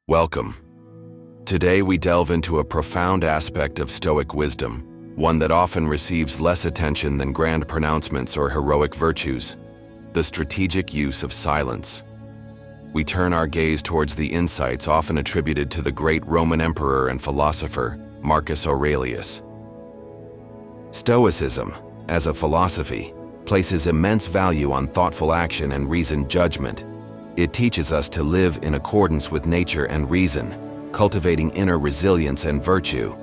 Welcome. Today we delve into a profound aspect of Stoic wisdom, one that often receives less attention than grand pronouncements or heroic virtues: the strategic use of silence. We turn our gaze towards the insights often attributed to the great Roman emperor and philosopher, Marcus Aurelius. Stoicism, as a philosophy, places immense value on thoughtful action and reasoned judgment. It teaches us to live in accordance with nature and reason, cultivating inner resilience and virtue.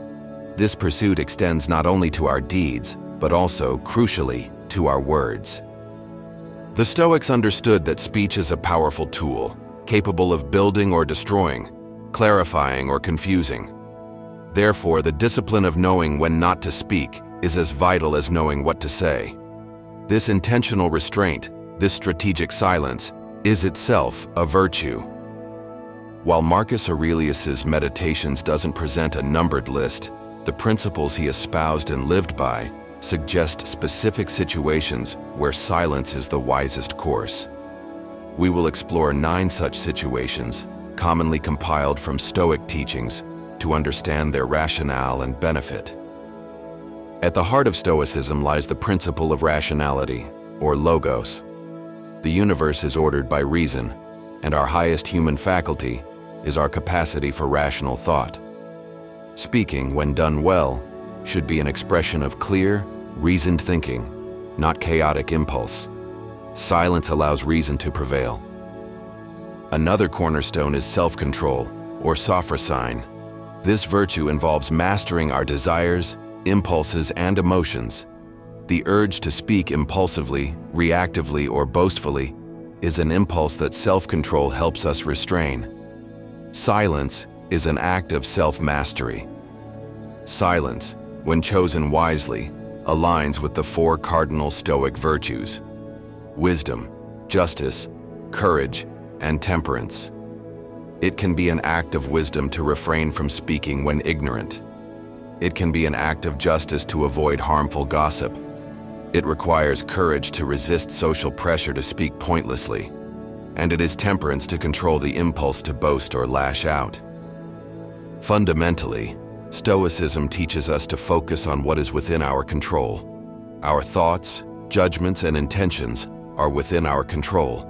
This pursuit extends not only to our deeds, but also, crucially, to our words. The Stoics understood that speech is a powerful tool, capable of building or destroying, clarifying or confusing. Therefore, the discipline of knowing when not to speak is as vital as knowing what to say. This intentional restraint, this strategic silence, is itself a virtue. While Marcus Aurelius's Meditations doesn't present a numbered list, the principles he espoused and lived by suggest specific situations where silence is the wisest course. We will explore 9 such situations, commonly compiled from Stoic teachings, to understand their rationale and benefit. At the heart of Stoicism lies the principle of rationality, or logos. The universe is ordered by reason, and our highest human faculty is our capacity for rational thought. Speaking, when done well, should be an expression of clear, reasoned thinking, not chaotic impulse. Silence allows reason to prevail. Another cornerstone is self-control, or sophrosyne. This virtue involves mastering our desires, impulses, and emotions. The urge to speak impulsively, reactively, or boastfully is an impulse that self-control helps us restrain. Silence is an act of self-mastery. Silence, when chosen wisely, aligns with the 4 cardinal Stoic virtues: wisdom, justice, courage, and temperance. It can be an act of wisdom to refrain from speaking when ignorant. It can be an act of justice to avoid harmful gossip. It requires courage to resist social pressure to speak pointlessly. And it is temperance to control the impulse to boast or lash out. Fundamentally, Stoicism teaches us to focus on what is within our control. Our thoughts, judgments, and intentions are within our control.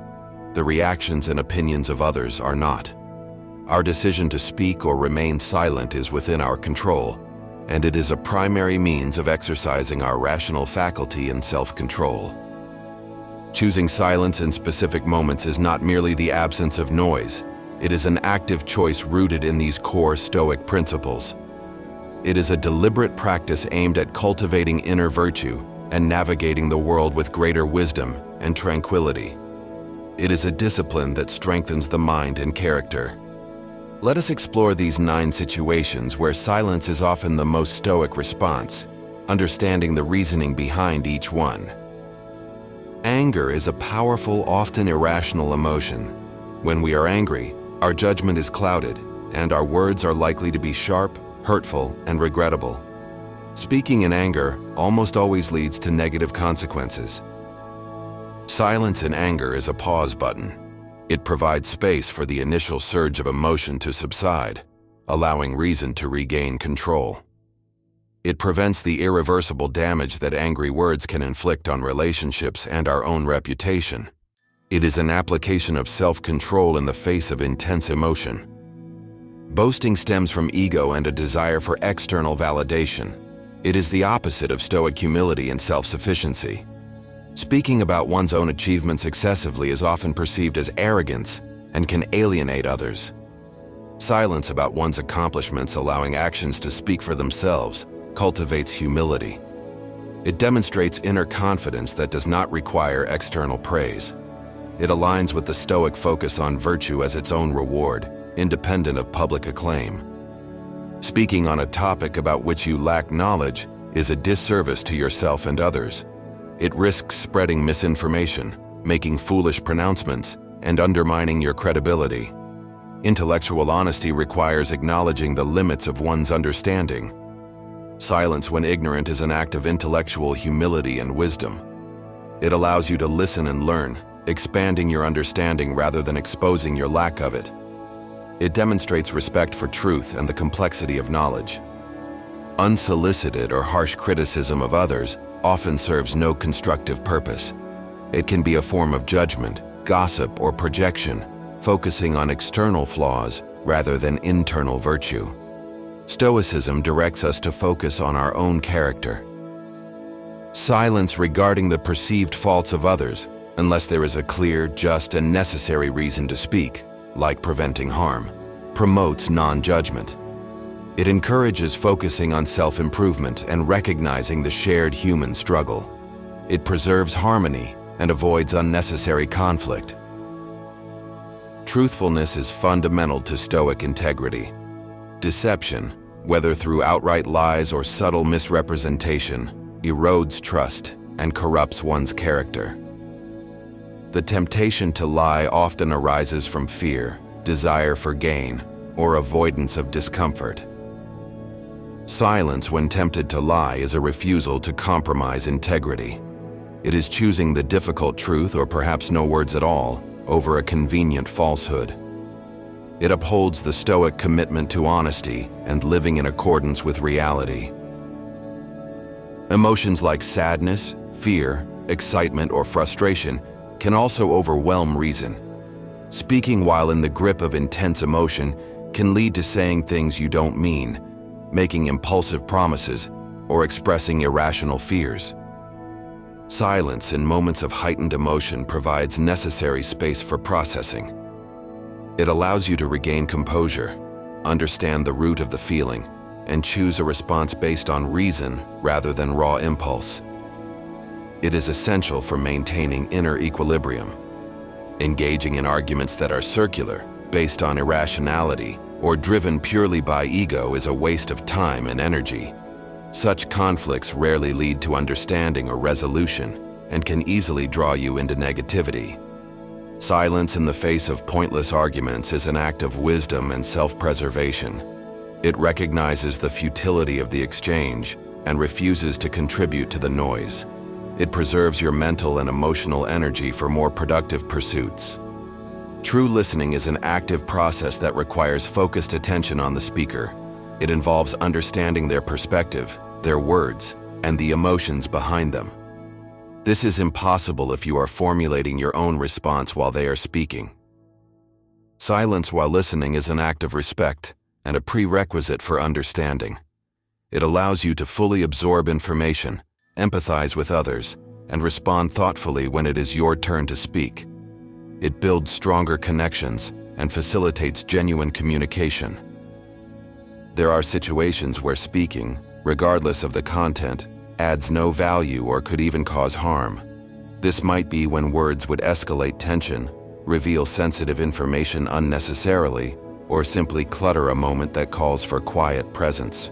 The reactions and opinions of others are not. Our decision to speak or remain silent is within our control, and it is a primary means of exercising our rational faculty and self-control. Choosing silence in specific moments is not merely the absence of noise. It is an active choice rooted in these core Stoic principles. It is a deliberate practice aimed at cultivating inner virtue and navigating the world with greater wisdom and tranquility. It is a discipline that strengthens the mind and character. Let us explore these 9 situations where silence is often the most Stoic response, understanding the reasoning behind each one. Anger is a powerful, often irrational emotion. When we are angry, our judgment is clouded, and our words are likely to be sharp, hurtful, and regrettable. Speaking in anger almost always leads to negative consequences. Silence in anger is a pause button. It provides space for the initial surge of emotion to subside, allowing reason to regain control. It prevents the irreversible damage that angry words can inflict on relationships and our own reputation. It is an application of self-control in the face of intense emotion. Boasting stems from ego and a desire for external validation. It is the opposite of Stoic humility and self-sufficiency. Speaking about one's own achievements excessively is often perceived as arrogance and can alienate others. Silence about one's accomplishments, allowing actions to speak for themselves, cultivates humility. It demonstrates inner confidence that does not require external praise. It aligns with the Stoic focus on virtue as its own reward, independent of public acclaim. Speaking on a topic about which you lack knowledge is a disservice to yourself and others. It risks spreading misinformation, making foolish pronouncements, and undermining your credibility. Intellectual honesty requires acknowledging the limits of one's understanding. Silence when ignorant is an act of intellectual humility and wisdom. It allows you to listen and learn, expanding your understanding rather than exposing your lack of it. It demonstrates respect for truth and the complexity of knowledge. Unsolicited or harsh criticism of others often serves no constructive purpose. It can be a form of judgment, gossip, or projection, focusing on external flaws rather than internal virtue. Stoicism directs us to focus on our own character. Silence regarding the perceived faults of others, unless there is a clear, just, and necessary reason to speak, like preventing harm, promotes non-judgment. It encourages focusing on self-improvement and recognizing the shared human struggle. It preserves harmony and avoids unnecessary conflict. Truthfulness is fundamental to Stoic integrity. Deception, whether through outright lies or subtle misrepresentation, erodes trust and corrupts one's character. The temptation to lie often arises from fear, desire for gain, or avoidance of discomfort. Silence when tempted to lie is a refusal to compromise integrity. It is choosing the difficult truth, or perhaps no words at all, over a convenient falsehood. It upholds the Stoic commitment to honesty and living in accordance with reality. Emotions like sadness, fear, excitement, or frustration can also overwhelm reason. Speaking while in the grip of intense emotion can lead to saying things you don't mean, making impulsive promises, or expressing irrational fears. Silence in moments of heightened emotion provides necessary space for processing. It allows you to regain composure, understand the root of the feeling, and choose a response based on reason rather than raw impulse. It is essential for maintaining inner equilibrium. Engaging in arguments that are circular, based on irrationality, or driven purely by ego is a waste of time and energy. Such conflicts rarely lead to understanding or resolution and can easily draw you into negativity. Silence in the face of pointless arguments is an act of wisdom and self-preservation. It recognizes the futility of the exchange and refuses to contribute to the noise. It preserves your mental and emotional energy for more productive pursuits. True listening is an active process that requires focused attention on the speaker. It involves understanding their perspective, their words, and the emotions behind them. This is impossible if you are formulating your own response while they are speaking. Silence while listening is an act of respect and a prerequisite for understanding. It allows you to fully absorb information, empathize with others, and respond thoughtfully when it is your turn to speak. It builds stronger connections and facilitates genuine communication. There are situations where speaking, regardless of the content, adds no value or could even cause harm. This might be when words would escalate tension, reveal sensitive information unnecessarily, or simply clutter a moment that calls for quiet presence.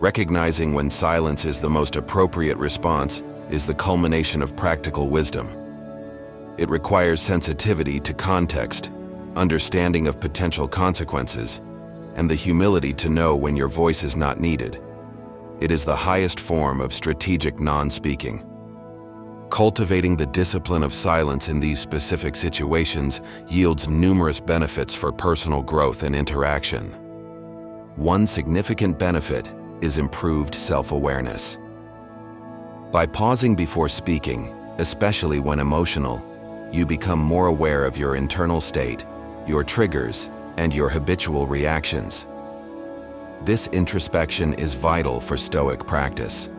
Recognizing when silence is the most appropriate response is the culmination of practical wisdom. It requires sensitivity to context, understanding of potential consequences, and the humility to know when your voice is not needed. It is the highest form of strategic non-speaking. Cultivating the discipline of silence in these specific situations yields numerous benefits for personal growth and interaction. One significant benefit is improved self-awareness. By pausing before speaking, especially when emotional, you become more aware of your internal state, your triggers, and your habitual reactions. This introspection is vital for Stoic practice.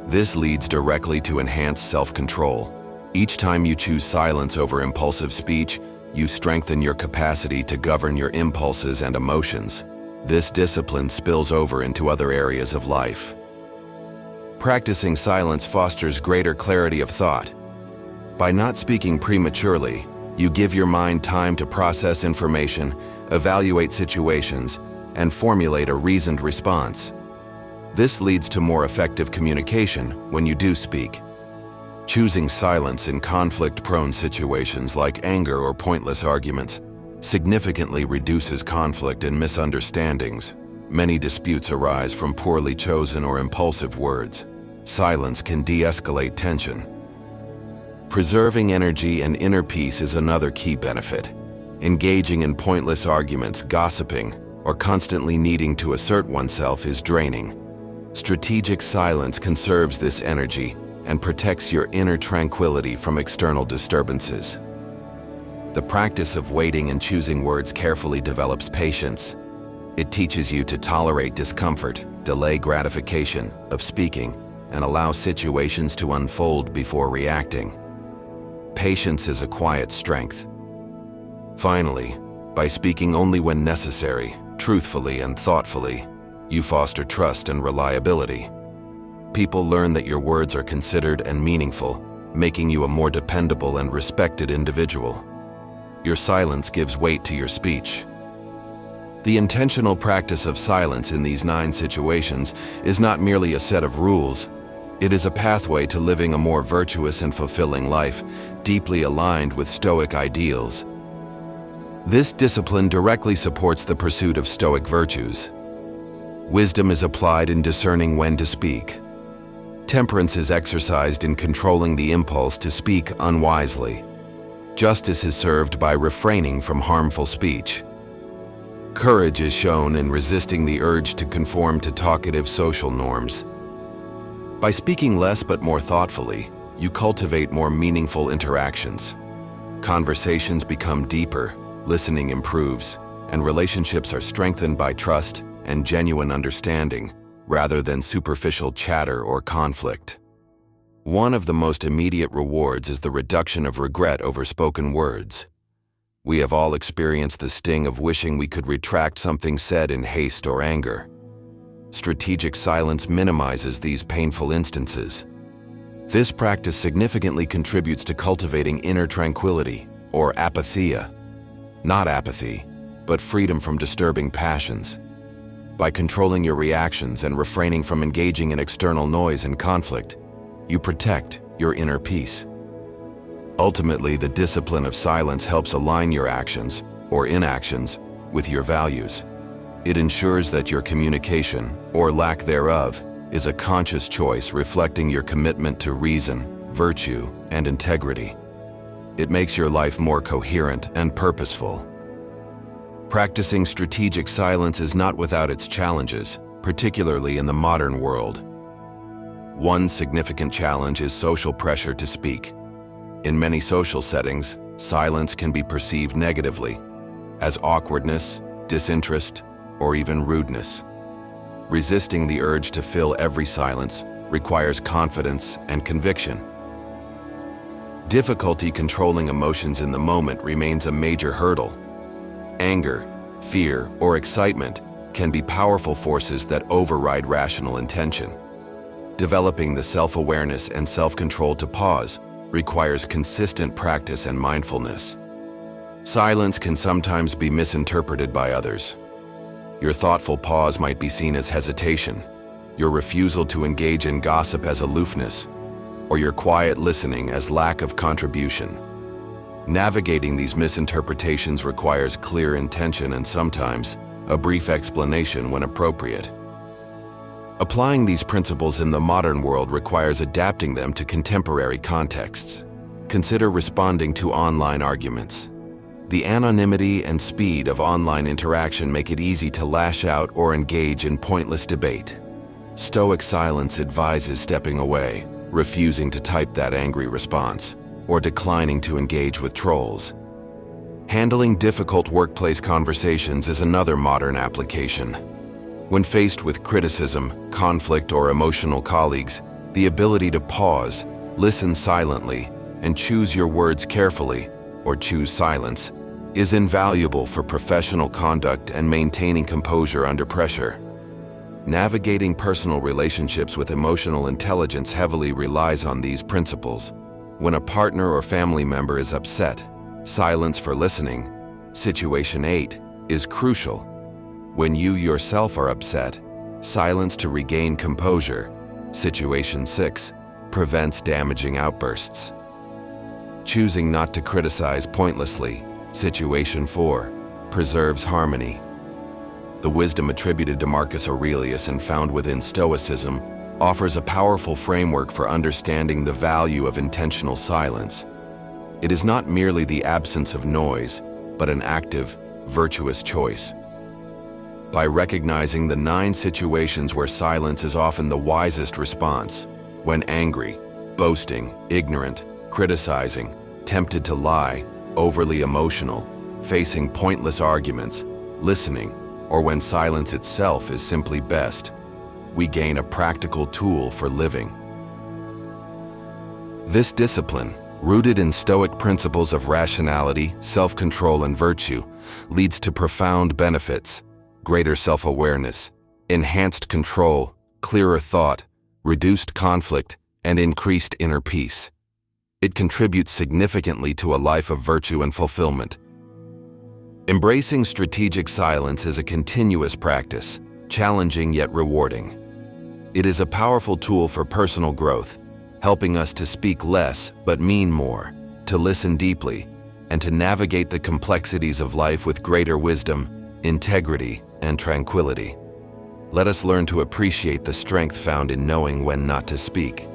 This leads directly to enhanced self-control. Each time you choose silence over impulsive speech, you strengthen your capacity to govern your impulses and emotions. This discipline spills over into other areas of life. Practicing silence fosters greater clarity of thought. By not speaking prematurely, you give your mind time to process information, evaluate situations, and formulate a reasoned response. This leads to more effective communication when you do speak. Choosing silence in conflict-prone situations like anger or pointless arguments significantly reduces conflict and misunderstandings. Many disputes arise from poorly chosen or impulsive words. Silence can de-escalate tension. Preserving energy and inner peace is another key benefit. Engaging in pointless arguments, gossiping, or constantly needing to assert oneself is draining. Strategic silence conserves this energy and protects your inner tranquility from external disturbances. The practice of waiting and choosing words carefully develops patience. It teaches you to tolerate discomfort, delay gratification of speaking, and allow situations to unfold before reacting. Patience is a quiet strength. Finally, by speaking only when necessary, truthfully and thoughtfully, you foster trust and reliability. People learn that your words are considered and meaningful, making you a more dependable and respected individual. Your silence gives weight to your speech. The intentional practice of silence in these 9 situations is not merely a set of rules. It is a pathway to living a more virtuous and fulfilling life, deeply aligned with Stoic ideals. This discipline directly supports the pursuit of Stoic virtues. Wisdom is applied in discerning when to speak. Temperance is exercised in controlling the impulse to speak unwisely. Justice is served by refraining from harmful speech. Courage is shown in resisting the urge to conform to talkative social norms. By speaking less but more thoughtfully, you cultivate more meaningful interactions. Conversations become deeper, listening improves, and relationships are strengthened by trust and genuine understanding, rather than superficial chatter or conflict. One of the most immediate rewards is the reduction of regret over spoken words. We have all experienced the sting of wishing we could retract something said in haste or anger. Strategic silence minimizes these painful instances. This practice significantly contributes to cultivating inner tranquility, or apatheia. Not apathy, but freedom from disturbing passions. By controlling your reactions and refraining from engaging in external noise and conflict, you protect your inner peace. Ultimately, the discipline of silence helps align your actions, or inactions, with your values. It ensures that your communication, or lack thereof, is a conscious choice reflecting your commitment to reason, virtue, and integrity. It makes your life more coherent and purposeful. Practicing strategic silence is not without its challenges, particularly in the modern world. One significant challenge is social pressure to speak. In many social settings, silence can be perceived negatively, as awkwardness, disinterest, or even rudeness. Resisting the urge to fill every silence requires confidence and conviction. Difficulty controlling emotions in the moment remains a major hurdle. Anger, fear, or excitement can be powerful forces that override rational intention. Developing the self-awareness and self-control to pause requires consistent practice and mindfulness. Silence can sometimes be misinterpreted by others. Your thoughtful pause might be seen as hesitation, your refusal to engage in gossip as aloofness, or your quiet listening as lack of contribution. Navigating these misinterpretations requires clear intention and sometimes a brief explanation when appropriate. Applying these principles in the modern world requires adapting them to contemporary contexts. Consider responding to online arguments. The anonymity and speed of online interaction make it easy to lash out or engage in pointless debate. Stoic silence advises stepping away, refusing to type that angry response, or declining to engage with trolls. Handling difficult workplace conversations is another modern application. When faced with criticism, conflict, or emotional colleagues, the ability to pause, listen silently, and choose your words carefully, or choose silence, is invaluable for professional conduct and maintaining composure under pressure. Navigating personal relationships with emotional intelligence heavily relies on these principles. When a partner or family member is upset, silence for listening, situation 8, is crucial. When you yourself are upset, silence to regain composure, situation 6, prevents damaging outbursts. Choosing not to criticize pointlessly, situation 4, preserves harmony. The wisdom attributed to Marcus Aurelius and found within Stoicism offers a powerful framework for understanding the value of intentional silence. It is not merely the absence of noise, but an active, virtuous choice. By recognizing the 9 situations where silence is often the wisest response, when angry, boasting, ignorant, criticizing, tempted to lie, overly emotional, facing pointless arguments, listening, or when silence itself is simply best, we gain a practical tool for living. This discipline, rooted in Stoic principles of rationality, self-control, and virtue, leads to profound benefits: greater self-awareness, enhanced control, clearer thought, reduced conflict, and increased inner peace. It contributes significantly to a life of virtue and fulfillment. Embracing strategic silence is a continuous practice, challenging yet rewarding. It is a powerful tool for personal growth, helping us to speak less but mean more, to listen deeply, and to navigate the complexities of life with greater wisdom, integrity, and tranquility. Let us learn to appreciate the strength found in knowing when not to speak.